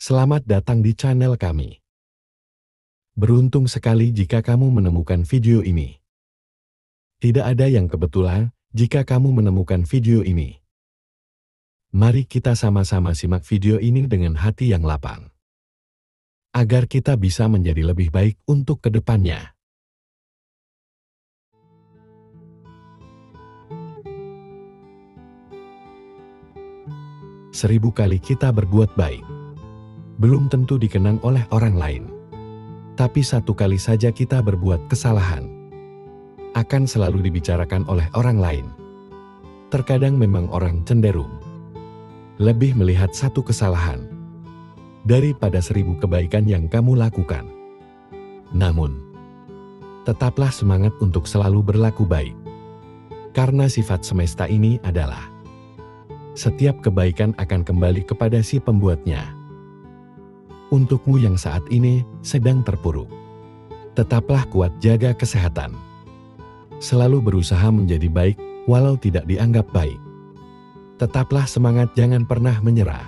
Selamat datang di channel kami. Beruntung sekali jika kamu menemukan video ini. Tidak ada yang kebetulan jika kamu menemukan video ini. Mari kita sama-sama simak video ini dengan hati yang lapang. Agar kita bisa menjadi lebih baik untuk kedepannya. Seribu kali kita berbuat baik belum tentu dikenang oleh orang lain. Tapi satu kali saja kita berbuat kesalahan, akan selalu dibicarakan oleh orang lain. Terkadang memang orang cenderung lebih melihat satu kesalahan daripada 1000 kebaikan yang kamu lakukan. Namun, tetaplah semangat untuk selalu berlaku baik. Karena sifat semesta ini adalah setiap kebaikan akan kembali kepada si pembuatnya. Untukmu yang saat ini sedang terpuruk, tetaplah kuat, jaga kesehatan. Selalu berusaha menjadi baik walau tidak dianggap baik. Tetaplah semangat, jangan pernah menyerah.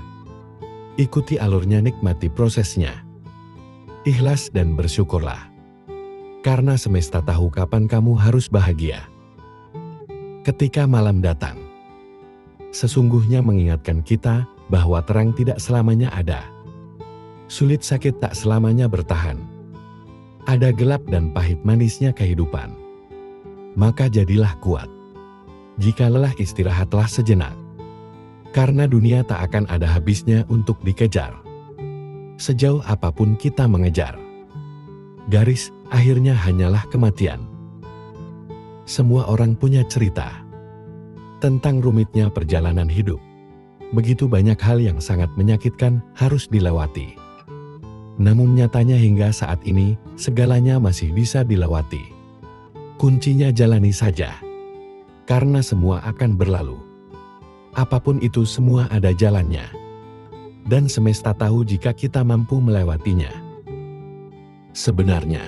Ikuti alurnya, nikmati prosesnya. Ikhlas dan bersyukurlah. Karena semesta tahu kapan kamu harus bahagia. Ketika malam datang, sesungguhnya mengingatkan kita bahwa terang tidak selamanya ada. Sulit sakit tak selamanya bertahan. Ada gelap dan pahit manisnya kehidupan. Maka jadilah kuat. Jika lelah, istirahatlah sejenak. Karena dunia tak akan ada habisnya untuk dikejar. Sejauh apapun kita mengejar, garis akhirnya hanyalah kematian. Semua orang punya cerita tentang rumitnya perjalanan hidup. Begitu banyak hal yang sangat menyakitkan harus dilewati. Namun nyatanya hingga saat ini, segalanya masih bisa dilewati. Kuncinya jalani saja. Karena semua akan berlalu. Apapun itu, semua ada jalannya. Dan semesta tahu jika kita mampu melewatinya. Sebenarnya,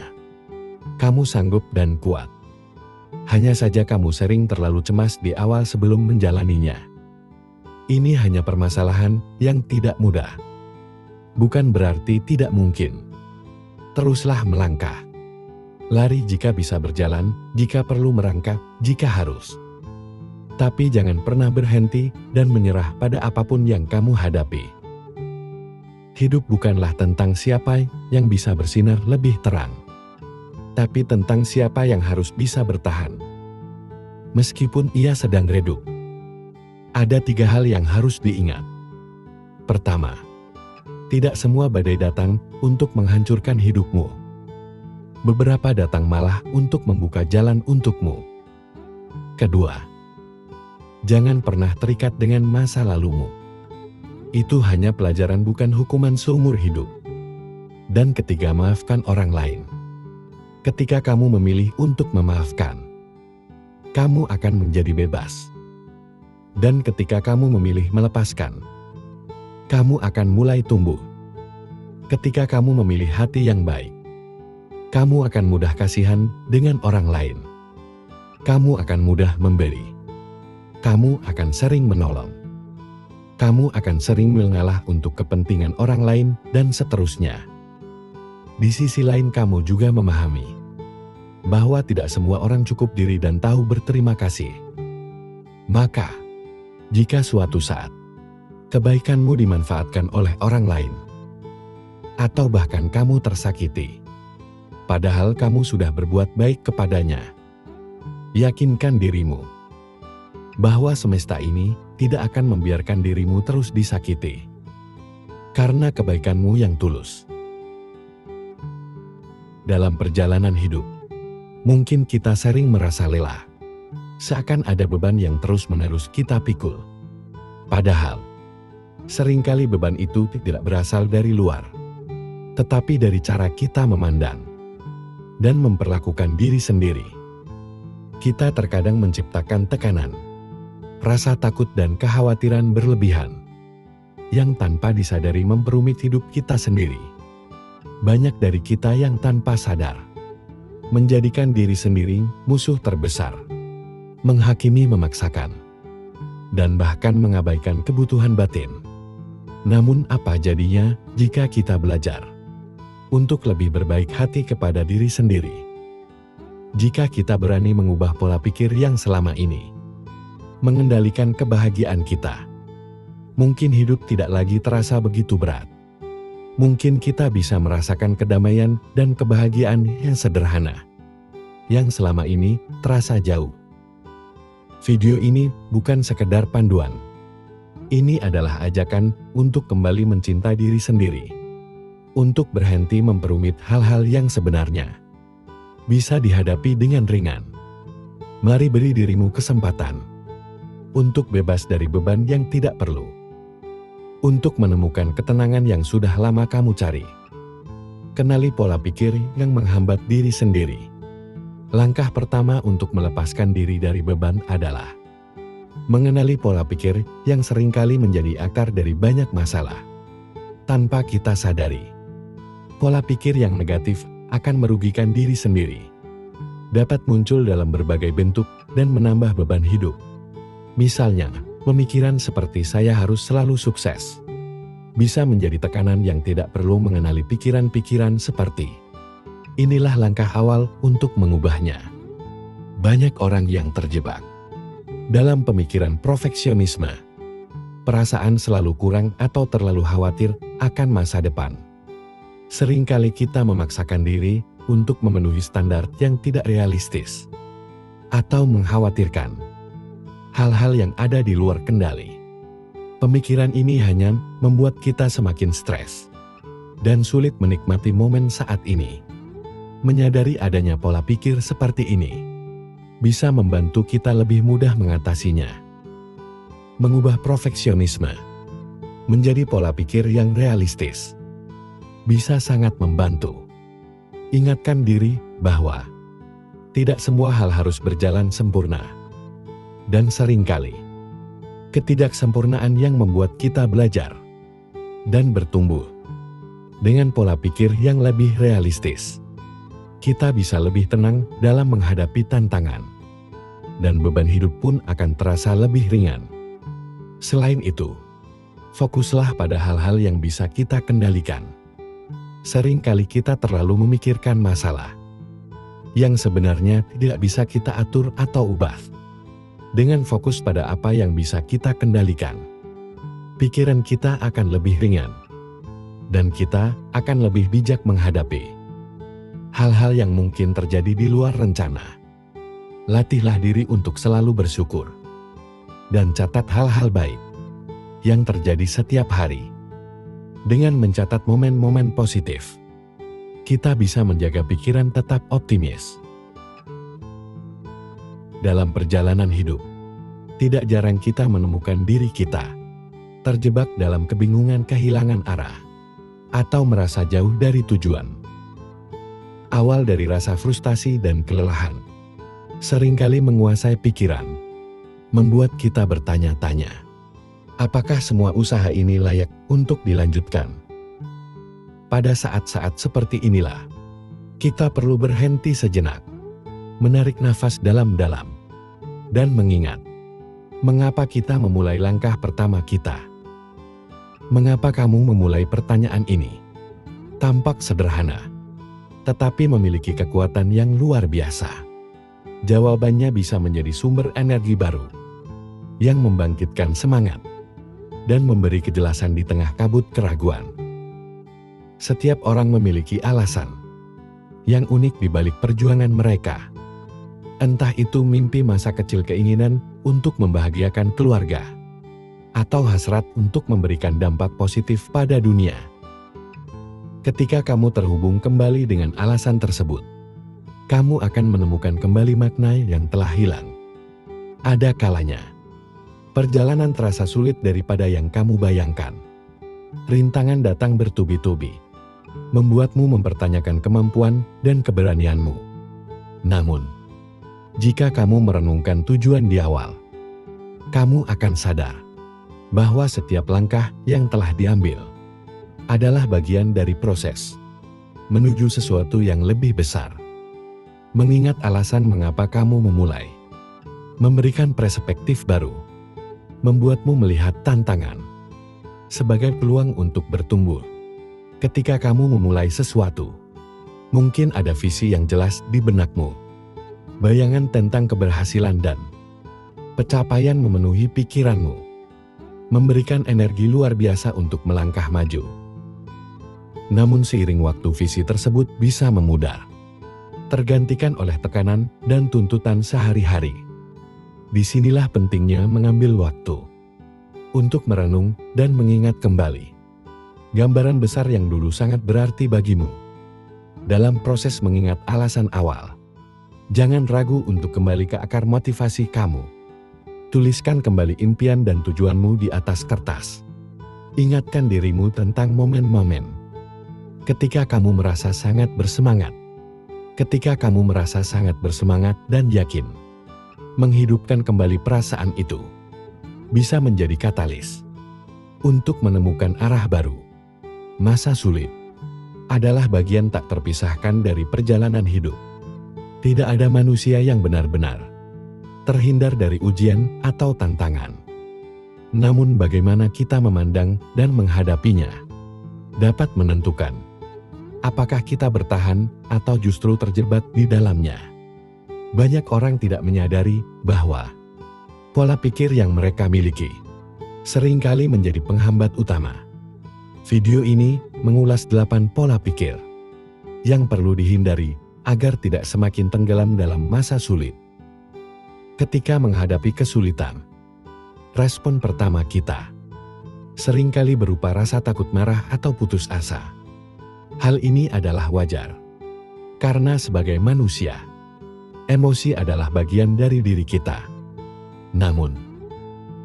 kamu sanggup dan kuat. Hanya saja kamu sering terlalu cemas di awal sebelum menjalaninya. Ini hanya permasalahan yang tidak mudah. Bukan berarti tidak mungkin. Teruslah melangkah. Lari jika bisa, berjalan jika perlu, merangkak jika harus. Tapi jangan pernah berhenti dan menyerah pada apapun yang kamu hadapi. Hidup bukanlah tentang siapa yang bisa bersinar lebih terang, tapi tentang siapa yang harus bisa bertahan. Meskipun ia sedang redup. Ada 3 hal yang harus diingat. Pertama, tidak semua badai datang untuk menghancurkan hidupmu. Beberapa datang malah untuk membuka jalan untukmu. Kedua, jangan pernah terikat dengan masa lalumu. Itu hanya pelajaran, bukan hukuman seumur hidup. Dan ketiga, maafkan orang lain. Ketika kamu memilih untuk memaafkan, kamu akan menjadi bebas. Dan ketika kamu memilih melepaskan, kamu akan mulai tumbuh. Ketika kamu memilih hati yang baik, kamu akan mudah kasihan dengan orang lain. Kamu akan mudah memberi. Kamu akan sering menolong. Kamu akan sering mengalah untuk kepentingan orang lain, dan seterusnya. Di sisi lain, kamu juga memahami bahwa tidak semua orang cukup diri dan tahu berterima kasih. Maka, jika suatu saat kebaikanmu dimanfaatkan oleh orang lain, atau bahkan kamu tersakiti, padahal kamu sudah berbuat baik kepadanya, yakinkan dirimu bahwa semesta ini tidak akan membiarkan dirimu terus disakiti. Karena kebaikanmu yang tulus. Dalam perjalanan hidup, mungkin kita sering merasa lelah. Seakan ada beban yang terus-menerus kita pikul. Padahal, seringkali beban itu tidak berasal dari luar, tetapi dari cara kita memandang dan memperlakukan diri sendiri. Kita terkadang menciptakan tekanan, rasa takut dan kekhawatiran berlebihan yang tanpa disadari memperumit hidup kita sendiri. Banyak dari kita yang tanpa sadar menjadikan diri sendiri musuh terbesar, menghakimi, memaksakan, dan bahkan mengabaikan kebutuhan batin. Namun apa jadinya jika kita belajar untuk lebih berbaik hati kepada diri sendiri? Jika kita berani mengubah pola pikir yang selama ini mengendalikan kebahagiaan kita, mungkin hidup tidak lagi terasa begitu berat. Mungkin kita bisa merasakan kedamaian dan kebahagiaan yang sederhana, yang selama ini terasa jauh. Video ini bukan sekedar panduan. Ini adalah ajakan untuk kembali mencintai diri sendiri. Untuk berhenti memperumit hal-hal yang sebenarnya bisa dihadapi dengan ringan. Mari beri dirimu kesempatan untuk bebas dari beban yang tidak perlu. Untuk menemukan ketenangan yang sudah lama kamu cari. Kenali pola pikir yang menghambat diri sendiri. Langkah pertama untuk melepaskan diri dari beban adalah mengenali pola pikir yang seringkali menjadi akar dari banyak masalah. Tanpa kita sadari, pola pikir yang negatif akan merugikan diri sendiri. Dapat muncul dalam berbagai bentuk dan menambah beban hidup. Misalnya, pemikiran seperti saya harus selalu sukses bisa menjadi tekanan yang tidak perlu. Mengenali pikiran-pikiran seperti inilah langkah awal untuk mengubahnya. Banyak orang yang terjebak dalam pemikiran perfeksionisme, perasaan selalu kurang atau terlalu khawatir akan masa depan. Seringkali kita memaksakan diri untuk memenuhi standar yang tidak realistis atau mengkhawatirkan hal-hal yang ada di luar kendali. Pemikiran ini hanya membuat kita semakin stres dan sulit menikmati momen saat ini. Menyadari adanya pola pikir seperti ini bisa membantu kita lebih mudah mengatasinya. Mengubah perfeksionisme menjadi pola pikir yang realistis bisa sangat membantu. Ingatkan diri bahwa tidak semua hal harus berjalan sempurna. Dan seringkali, ketidaksempurnaan yang membuat kita belajar dan bertumbuh. Dengan pola pikir yang lebih realistis, kita bisa lebih tenang dalam menghadapi tantangan. Dan beban hidup pun akan terasa lebih ringan. Selain itu, fokuslah pada hal-hal yang bisa kita kendalikan. Seringkali kita terlalu memikirkan masalah yang sebenarnya tidak bisa kita atur atau ubah. Dengan fokus pada apa yang bisa kita kendalikan, pikiran kita akan lebih ringan, dan kita akan lebih bijak menghadapi hal-hal yang mungkin terjadi di luar rencana. Latihlah diri untuk selalu bersyukur, dan catat hal-hal baik yang terjadi setiap hari. Dengan mencatat momen-momen positif, kita bisa menjaga pikiran tetap optimis. Dalam perjalanan hidup, tidak jarang kita menemukan diri kita terjebak dalam kebingungan, kehilangan arah, atau merasa jauh dari tujuan. Awal dari rasa frustasi dan kelelahan seringkali menguasai pikiran, membuat kita bertanya-tanya, apakah semua usaha ini layak untuk dilanjutkan? Pada saat-saat seperti inilah, kita perlu berhenti sejenak, menarik nafas dalam-dalam, dan mengingat mengapa kita memulai langkah pertama kita. Mengapa kamu memulai pertanyaan ini? Tampak sederhana, tetapi memiliki kekuatan yang luar biasa. Jawabannya bisa menjadi sumber energi baru yang membangkitkan semangat dan memberi kejelasan di tengah kabut keraguan. Setiap orang memiliki alasan yang unik di balik perjuangan mereka. Entah itu mimpi masa kecil, keinginan untuk membahagiakan keluarga, atau hasrat untuk memberikan dampak positif pada dunia. Ketika kamu terhubung kembali dengan alasan tersebut, kamu akan menemukan kembali makna yang telah hilang. Ada kalanya perjalanan terasa sulit daripada yang kamu bayangkan. Rintangan datang bertubi-tubi, membuatmu mempertanyakan kemampuan dan keberanianmu. Namun, jika kamu merenungkan tujuan di awal, kamu akan sadar bahwa setiap langkah yang telah diambil adalah bagian dari proses menuju sesuatu yang lebih besar. Mengingat alasan mengapa kamu memulai, memberikan perspektif baru, membuatmu melihat tantangan sebagai peluang untuk bertumbuh. Ketika kamu memulai sesuatu, mungkin ada visi yang jelas di benakmu. Bayangan tentang keberhasilan dan pencapaian memenuhi pikiranmu, memberikan energi luar biasa untuk melangkah maju. Namun seiring waktu visi tersebut bisa memudar, tergantikan oleh tekanan dan tuntutan sehari-hari. Disinilah pentingnya mengambil waktu untuk merenung dan mengingat kembali gambaran besar yang dulu sangat berarti bagimu. Dalam proses mengingat alasan awal, jangan ragu untuk kembali ke akar motivasi kamu. Tuliskan kembali impian dan tujuanmu di atas kertas. Ingatkan dirimu tentang momen-momen ketika kamu merasa sangat bersemangat. Ketika kamu merasa sangat bersemangat dan yakin, menghidupkan kembali perasaan itu bisa menjadi katalis untuk menemukan arah baru. Masa sulit adalah bagian tak terpisahkan dari perjalanan hidup. Tidak ada manusia yang benar-benar terhindar dari ujian atau tantangan. Namun bagaimana kita memandang dan menghadapinya dapat menentukan apakah kita bertahan atau justru terjebak di dalamnya. Banyak orang tidak menyadari bahwa pola pikir yang mereka miliki seringkali menjadi penghambat utama. Video ini mengulas 8 pola pikir yang perlu dihindari agar tidak semakin tenggelam dalam masa sulit. Ketika menghadapi kesulitan, respon pertama kita seringkali berupa rasa takut, marah, atau putus asa. Hal ini adalah wajar, karena sebagai manusia, emosi adalah bagian dari diri kita. Namun,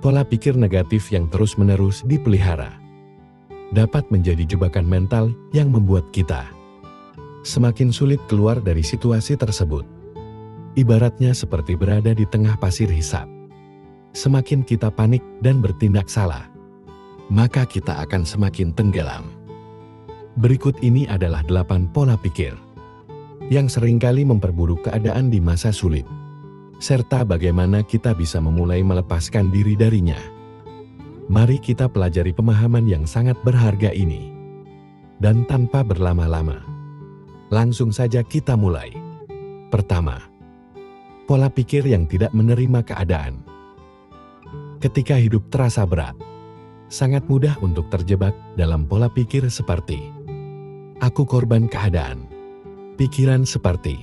pola pikir negatif yang terus-menerus dipelihara dapat menjadi jebakan mental yang membuat kita semakin sulit keluar dari situasi tersebut. Ibaratnya seperti berada di tengah pasir hisap. Semakin kita panik dan bertindak salah, maka kita akan semakin tenggelam. Berikut ini adalah 8 pola pikir yang seringkali memperburuk keadaan di masa sulit, serta bagaimana kita bisa memulai melepaskan diri darinya. Mari kita pelajari pemahaman yang sangat berharga ini. Dan tanpa berlama-lama, langsung saja kita mulai. Pertama, pola pikir yang tidak menerima keadaan. Ketika hidup terasa berat, sangat mudah untuk terjebak dalam pola pikir seperti aku korban keadaan. Pikiran seperti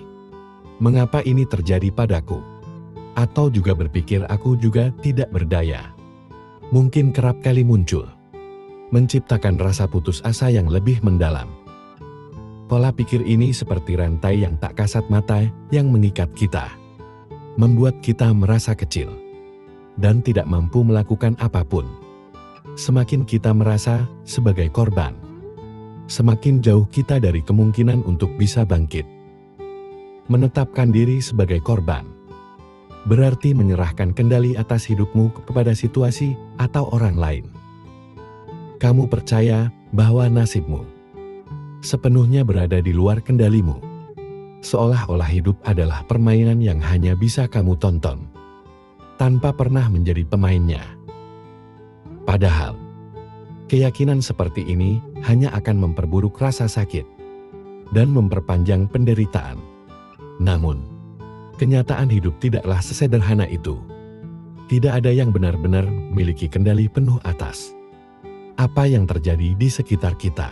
mengapa ini terjadi padaku? Atau juga berpikir aku juga tidak berdaya. Mungkin kerap kali muncul, menciptakan rasa putus asa yang lebih mendalam. Pola pikir ini seperti rantai yang tak kasat mata yang mengikat kita, membuat kita merasa kecil dan tidak mampu melakukan apapun. Semakin kita merasa sebagai korban, semakin jauh kita dari kemungkinan untuk bisa bangkit. Menetapkan diri sebagai korban berarti menyerahkan kendali atas hidupmu kepada situasi atau orang lain. Kamu percaya bahwa nasibmu sepenuhnya berada di luar kendalimu, seolah-olah hidup adalah permainan yang hanya bisa kamu tonton, tanpa pernah menjadi pemainnya. Padahal, keyakinan seperti ini hanya akan memperburuk rasa sakit dan memperpanjang penderitaan. Namun, kenyataan hidup tidaklah sesederhana itu. Tidak ada yang benar-benar memiliki kendali penuh atas apa yang terjadi di sekitar kita.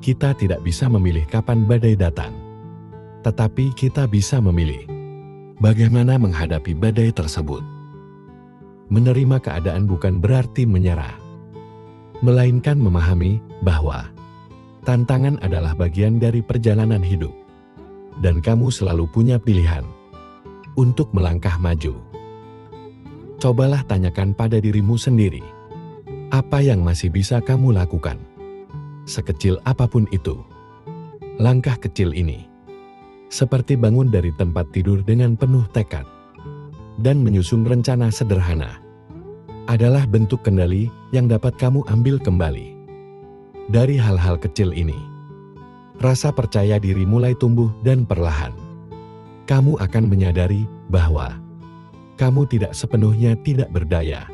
Kita tidak bisa memilih kapan badai datang, tetapi kita bisa memilih bagaimana menghadapi badai tersebut. Menerima keadaan bukan berarti menyerah, melainkan memahami bahwa tantangan adalah bagian dari perjalanan hidup. Dan kamu selalu punya pilihan untuk melangkah maju. Cobalah tanyakan pada dirimu sendiri, apa yang masih bisa kamu lakukan? Sekecil apapun itu, langkah kecil ini, seperti bangun dari tempat tidur dengan penuh tekad dan menyusun rencana sederhana, adalah bentuk kendali yang dapat kamu ambil kembali. Dari hal-hal kecil ini, rasa percaya diri mulai tumbuh dan perlahan kamu akan menyadari bahwa kamu tidak sepenuhnya tidak berdaya.